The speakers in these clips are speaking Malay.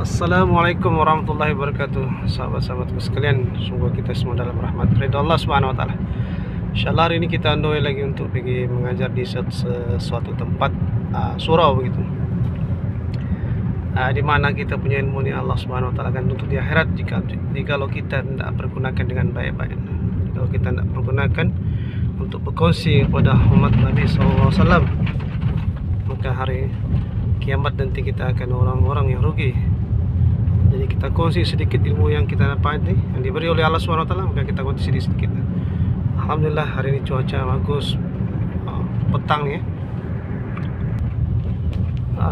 Assalamualaikum warahmatullahi wabarakatuh. Sahabat-sahabatku sekalian, semoga kita semua dalam rahmat ridha Allah Subhanahu wa taala. Insyaallah hari ini kita andoi lagi untuk pergi mengajar di suatu tempat surau begitu. Di mana kita punya ilmu ni Allah Subhanahu wa taala akan tuntut di akhirat jikalau kita tidak pergunakan dengan baik-baik. Kalau kita tidak pergunakan untuk berkongsi kepada umat Nabi sallallahu alaihi wasallam, maka hari kiamat nanti kita akan orang-orang yang rugi. Jadi kita kongsi sedikit ilmu yang kita dapat ini, yang diberi oleh Allah SWT, maka kita kongsi sedikit. Alhamdulillah hari ini cuaca bagus, petang ya.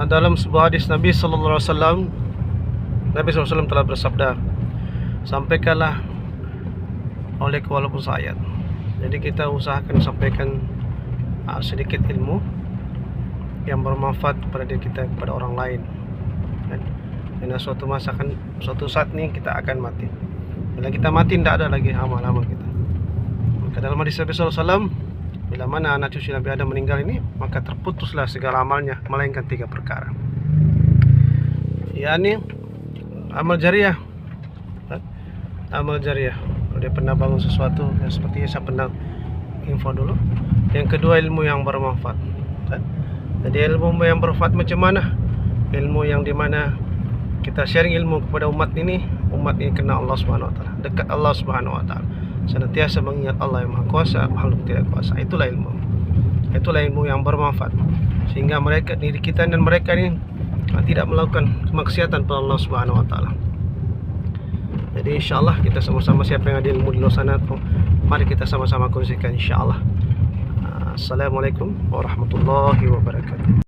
Dalam sebuah hadis Nabi SAW, Nabi SAW telah bersabda, sampaikanlah oleh walaupun seayat. Jadi kita usahakan sampaikan sedikit ilmu yang bermanfaat kepada diri kita, kepada orang lain. Dan suatu saat ni kita akan mati. Bila kita mati tidak ada lagi amal-amal kita. Maka dalam hadis Nabi SAW, bila mana anak cucu Nabi Adam meninggal ini, maka terputuslah segala amalnya, melainkan 3 perkara. yakni amal jariah. Amal jariah, kalau dia pernah bangun sesuatu yang seperti saya pernah info dulu. Yang kedua, ilmu yang bermanfaat. Jadi ilmu yang bermanfaat macam mana? Ilmu yang dimana kita sharing ilmu kepada umat ini kenal Allah Subhanahu wa taala, dekat Allah Subhanahu wa taala, senantiasa mengingat Allah yang Maha Kuasa, makhluk tidak kuasa. Itulah ilmu. Itulah ilmu yang bermanfaat, sehingga mereka, diri kita dan mereka ini tidak melakukan kemaksiatan pada Allah Subhanahu wa taala. Jadi insyaallah kita sama-sama, siapa yang ada ilmu di luar sana, mari kita sama-sama kongsikan insyaallah. Assalamualaikum warahmatullahi wabarakatuh.